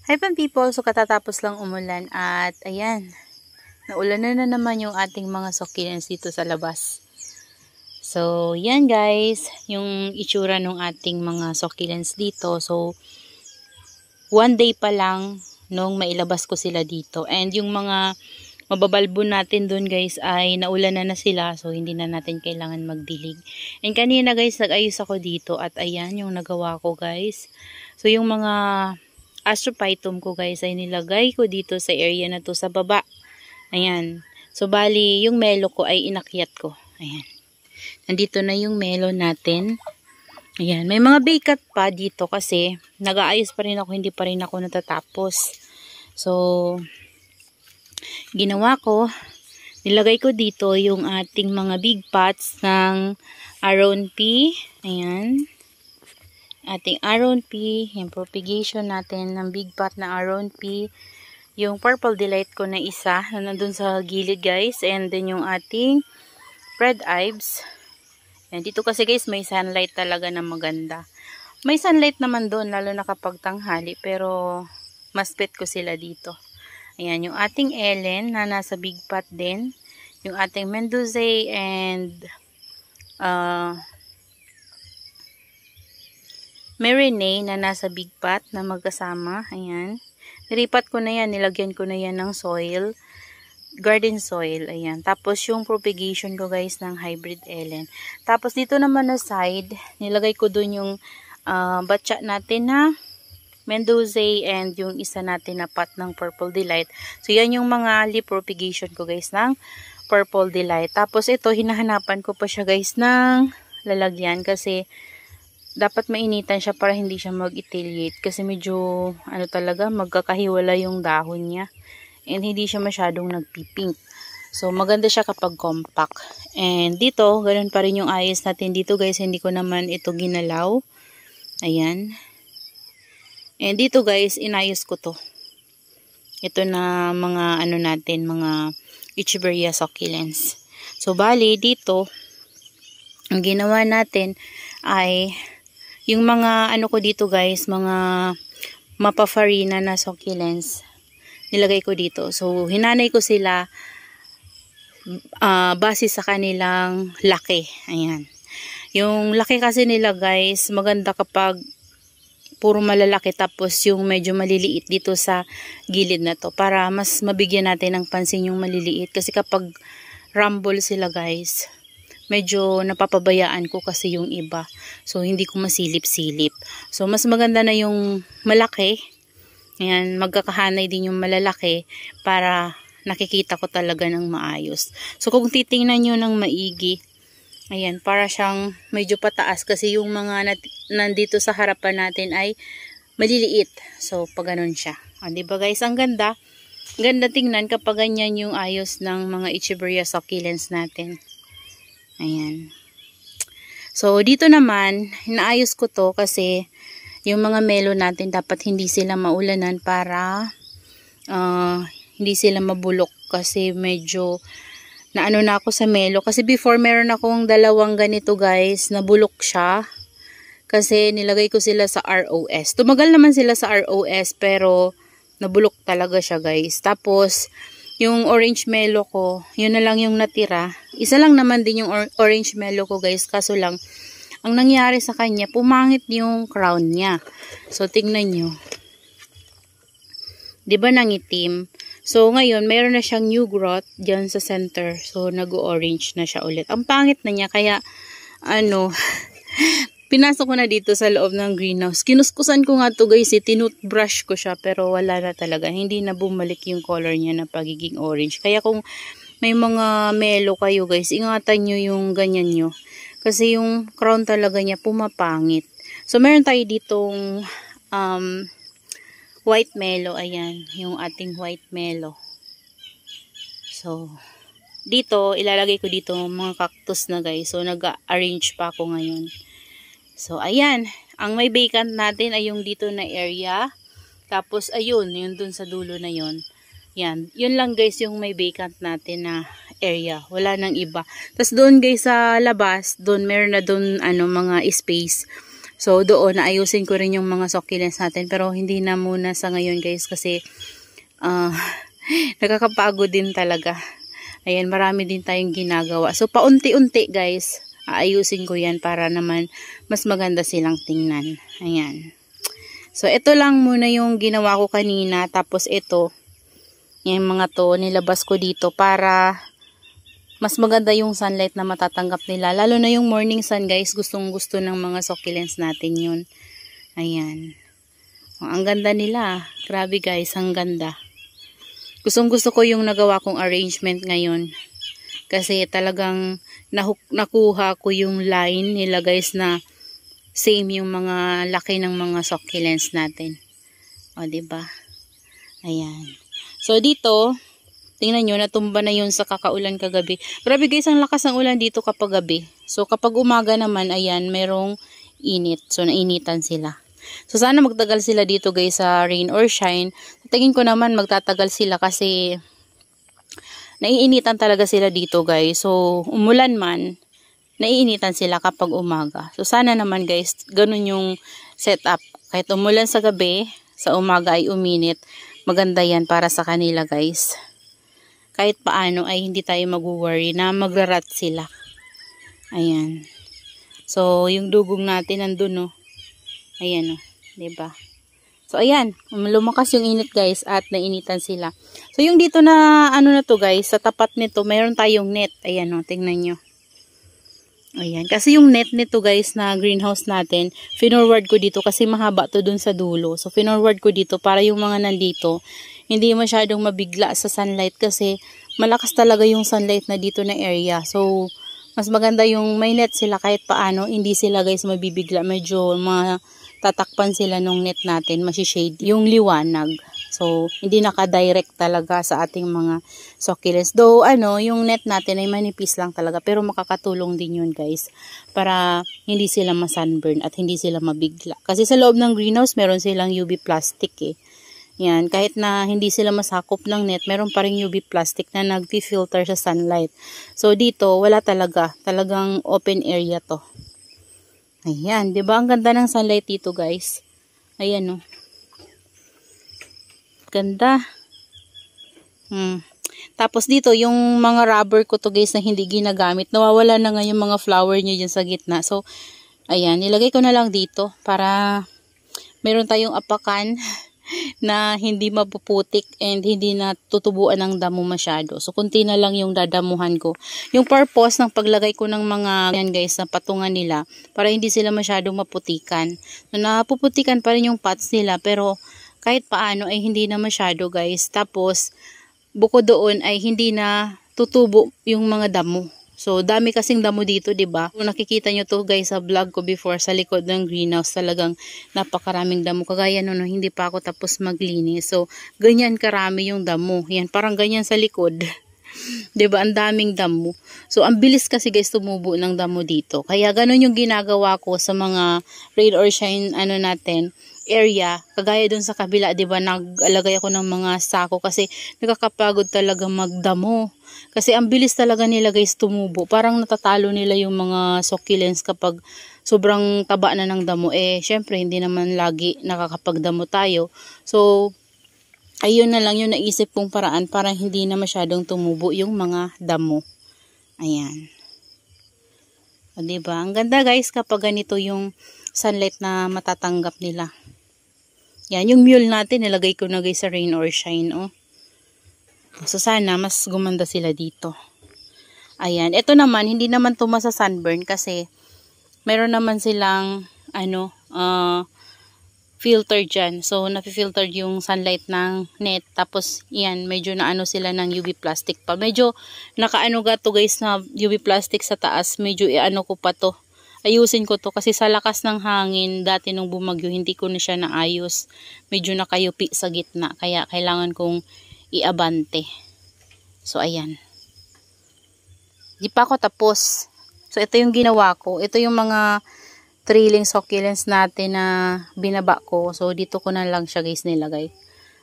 Hi pan people, so katatapos lang umulan at ayan, naulan na naman yung ating mga succulents dito sa labas. So yan guys, yung itsura ng ating mga succulents dito. So one day pa lang nung mailabas ko sila dito, and yung mga mababalbo natin dun guys ay naulan na sila, so hindi na natin kailangan magdilig. And kanina guys, nag-ayos ako dito at ayan yung nagawa ko guys. So yung mga Astrophytum ko guys ay nilagay ko dito sa area na to sa baba. Ayan. So bali yung melo ko ay inakyat ko. Ayan. Nandito na yung melo natin. Ayan. May mga baykat pa dito kasi nag-aayos pa rin ako, hindi pa rin ako natatapos. So ginawa ko, nilagay ko dito yung ating mga big pots ng Aron P. Ayan. Ating Aron P, yung propagation natin ng big pot na Aron P, yung Purple Delight ko na isa na nandun sa gilid guys, and then yung ating Red Ives. And dito kasi guys may sunlight talaga na maganda. May sunlight naman doon lalo na kapag tanghali, pero mas bet ko sila dito. Ayan yung ating Ellen na nasa big pot din, yung ating Mendoza and Marinade na nasa big pot na magkasama. Ayan. Nilipat ko na yan. Nilagyan ko na yan ng soil. Garden soil. Ayan. Tapos yung propagation ko guys ng hybrid Ellen. Tapos dito naman na side, nilagay ko dun yung batcha natin na Mendoza and yung isa natin na pot ng Purple Delight. So yan yung mga leaf propagation ko guys ng Purple Delight. Tapos ito, hinahanapan ko pa siya guys ng lalagyan kasi dapat mainitan siya para hindi siya mag-etiolate kasi medyo ano talaga magkakahiwala yung dahon niya and hindi siya masyadong nagpipink. So maganda siya kapag compact. And dito ganoon pa rin yung ayos natin dito guys, hindi ko naman ito ginalaw. Ayan. And dito guys inayos ko to. Ito na mga ano natin, mga Echeveria succulents. So bali dito ang ginawa natin ay yung mga ano ko dito guys, mga mapafarina na succulents, nilagay ko dito. So hinanay ko sila base sa kanilang laki. Ayan. Yung laki kasi nila guys, maganda kapag puro malalaki tapos yung medyo maliliit dito sa gilid na to, para mas mabigyan natin ng pansin yung maliliit. Kasi kapag rumble sila guys, medyo napapabayaan ko kasi yung iba. So, hindi ko masilip-silip. So, mas maganda na yung malaki. Ayan, magkakahanay din yung malalaki para nakikita ko talaga ng maayos. So, kung titingnan nyo ng maigi, ayan, para siyang medyo pataas kasi yung mga nandito sa harapan natin ay maliliit. So, pag ganun siya. Diba guys, ang ganda. Ganda tingnan kapag ganyan yung ayos ng mga Echeveria succulents natin. Ayan. So, dito naman, inaayos ko to kasi yung mga melo natin dapat hindi sila maulanan para hindi sila mabulok kasi medyo naano na ako sa melo. Kasi before meron akong dalawang ganito guys, nabulok siya kasi nilagay ko sila sa ROS. Tumagal naman sila sa ROS pero nabulok talaga siya guys. Tapos, yung orange melo ko, yun na lang yung natira. Isa lang naman din yung orange melo ko guys. Kaso lang, ang nangyari sa kanya, pumangit yung crown niya. So, tingnan nyo. Diba nangitim? So, ngayon, mayroon na siyang new growth dyan sa center. So, nag-orange na siya ulit. Ang pangit na niya, kaya, ano, pinasok ko na dito sa loob ng greenhouse. Kinuskusan ko nga to guys, tinutbrush ko siya pero wala na talaga. Hindi na bumalik yung color niya na pagiging orange. Kaya kung may mga melo kayo guys, ingatan nyo yung ganyan nyo. Kasi yung crown talaga niya pumapangit. So meron tayo ditong white melo. Ayan, yung ating white melo. So dito, ilalagay ko dito mga cactus na guys. So nag-arrange pa ako ngayon. So, ayan. Ang may vacant natin ay yung dito na area. Tapos, ayun. Yung dun sa dulo na yun. Yan. Yun lang guys yung may vacant natin na area. Wala nang iba. Tapos, doon guys sa labas, doon meron na doon ano, mga space. So, doon, naayusin ko rin yung mga succulents natin. Pero, hindi na muna sa ngayon, guys, kasi, nakakapagod din talaga. Ayan, marami din tayong ginagawa. So, paunti-unti, guys, aayusin ko yan para naman mas maganda silang tingnan. Ayan. So, ito lang muna yung ginawa ko kanina. Tapos, ito, yung mga to, nilabas ko dito para mas maganda yung sunlight na matatanggap nila. Lalo na yung morning sun, guys. Gustong gusto ng mga succulents natin yun. Ayan. Ang ganda nila. Grabe, guys. Ang ganda. Gustong gusto ko yung nagawa kong arrangement ngayon. Kasi talagang nakuha ko yung line nila, guys, na same yung mga laki ng mga succulents natin. O, diba? Ayan. So, dito, tingnan nyo, natumba na yun sa kakaulan kagabi. Grabe, guys, ang lakas ng ulan dito kapag gabi. So, kapag umaga naman, ayan, merong init. So, nainitan sila. So, sana magtagal sila dito, guys, sa rain or shine. Tingin ko naman magtatagal sila kasi naiinitan talaga sila dito, guys. So, umulan man, naiinitan sila kapag umaga. So, sana naman, guys, ganun yung setup. Kahit umulan sa gabi, sa umaga ay uminit. Maganda yan para sa kanila, guys. Kahit paano ay hindi tayo mag-worry na magrarat sila. Ayan. So, yung dugong natin nandun, no. Ayan, no. Diba? So, ayan. Lumakas yung init, guys, at nainitan sila. So, yung dito na, ano na to, guys, sa tapat nito, mayroon tayong net. Ayan, no. Tingnan nyo. Ayan. Kasi yung net nito, guys, na greenhouse natin, finorward ko dito kasi mahaba to dun sa dulo. So, finorward ko dito para yung mga nandito, hindi masyadong mabigla sa sunlight kasi malakas talaga yung sunlight na dito na area. So, mas maganda yung may net sila kahit paano, hindi sila, guys, mabibigla. Medyo tatakpan sila nung net natin, masishade yung liwanag. So, hindi naka-direct talaga sa ating mga succulents. Though, yung net natin ay manipis lang talaga. Pero makakatulong din yun, guys. Para hindi sila ma-sunburn at hindi sila mabigla. Kasi sa loob ng greenhouse, meron silang UV plastic eh. Yan, kahit na hindi sila masakop ng net, meron pa rin UV plastic na nag-filter sa sunlight. So, dito, wala talaga. Talagang open area to. Ayan, diba? Ang ganda ng sunlight dito, guys. Ayan, oh. Ganda. Tapos dito, yung mga rubber ko to, guys, na hindi ginagamit. Nawawala na nga yung mga flower nyo dyan sa gitna. So, ayan, nilagay ko na lang dito para meron tayong apakan na hindi mapuputik and hindi na tutubuan ng damo masyado. So, kunti na lang yung dadamuhan ko. Yung purpose ng paglagay ko ng mga, yan, guys, na patungan nila para hindi sila masyadong maputikan. So, napuputikan pa rin yung pots nila pero kahit paano ay hindi na masyado, guys. Tapos, bukod doon ay hindi na tutubo yung mga damo. So, dami kasing damo dito, diba? Kung nakikita nyo to, guys, sa vlog ko before, sa likod ng greenhouse, talagang napakaraming damo. Kagaya nun, hindi pa ako tapos maglinis. So, ganyan karami yung damo. Yan, parang ganyan sa likod. Diba? Ang daming damo. So, ang bilis kasi, guys, tumubo ng damo dito. Kaya, ganun yung ginagawa ko sa mga rain or shine, natin, area, kagaya dun sa kabila, 'di ba, nag-alagay ako ng mga sako kasi nakakapagod talaga magdamo. Kasi ang bilis talaga nila, guys, tumubo. Parang natatalo nila yung mga succulents kapag sobrang taba na ng damo. Syempre hindi naman lagi nakakapagdamo tayo. So, ayun na lang yung naisip kong paraan para hindi na masyadong tumubo yung mga damo. Ayan. O, 'di ba? Ang ganda, guys, kapag ganito yung sunlight na matatanggap nila. Yan, yung mule natin, nilagay ko na, guys, sa rain or shine, oh. So, sana mas gumanda sila dito. Ayan, ito naman, hindi naman tumasa sunburn kasi meron naman silang, filter dyan. So, napi-filter yung sunlight ng net. Tapos, yan, medyo sila ng UV plastic pa. Medyo nakaano gato, guys, na UV plastic sa taas. Medyo ko pa to. Ayusin ko to kasi sa lakas ng hangin dati nung bumagyo hindi ko na siya naayos. Medyo nakayupi sa gitna kaya kailangan kong iabante. So, ayan. Di pa ako tapos. So, ito yung ginawa ko. Ito yung mga trailing succulents natin na binaba ko. So, dito ko na lang siya, guys, nilagay.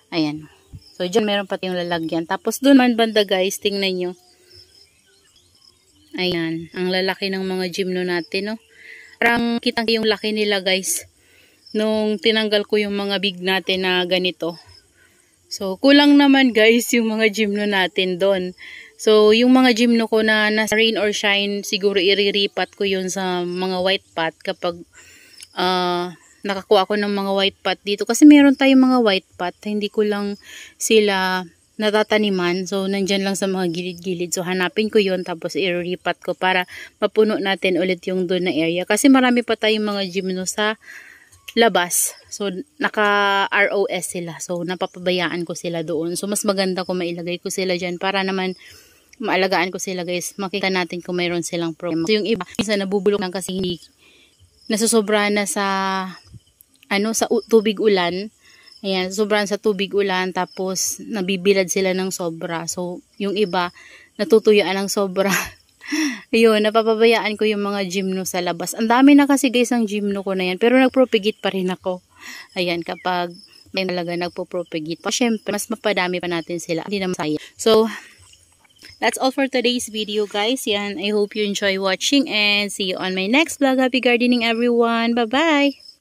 Ayan. So, dyan meron pati yung lalagyan. Tapos, doon man banda, guys, tingnan nyo. Ayan. Ang lalaki ng mga gymno natin, no? Parang kitang yung laki nila guys. Nung tinanggal ko yung mga big natin na ganito. So, kulang naman guys yung mga gymno natin doon. So, yung mga gymno ko na nasa rain or shine, siguro iriripat ko yun sa mga white pot kapag nakakuha ko ng mga white pot dito. Kasi meron tayong mga white pot, hindi ko lang sila natataniman. So, nandyan lang sa mga gilid-gilid. So, hanapin ko yun, tapos iriripat ko para mapuno natin ulit yung doon na area. Kasi marami pa tayong mga gymno sa labas. So, naka-ROS sila. So, napapabayaan ko sila doon. So, mas maganda kung mailagay ko sila dyan para naman maalagaan ko sila guys. Makita natin kung mayroon silang problema. So, yung iba, minsan nabubulok lang kasi hindi nasusobra na sa sa tubig ulan. Ayan, sobrang sa tubig ulan, tapos nabibilad sila ng sobra. So, yung iba, natutuyaan ng sobra. Ayun, napapabayaan ko yung mga gymno sa labas. Ang dami na kasi guys ang gymno ko na yan, pero nagpropagate pa rin ako. Ayan, kapag may talaga nagpo-propagate pa, syempre, mas mapadami pa natin sila. Hindi naman sayang. So, that's all for today's video guys. Yan, I hope you enjoy watching and see you on my next vlog. Happy gardening everyone. Bye-bye!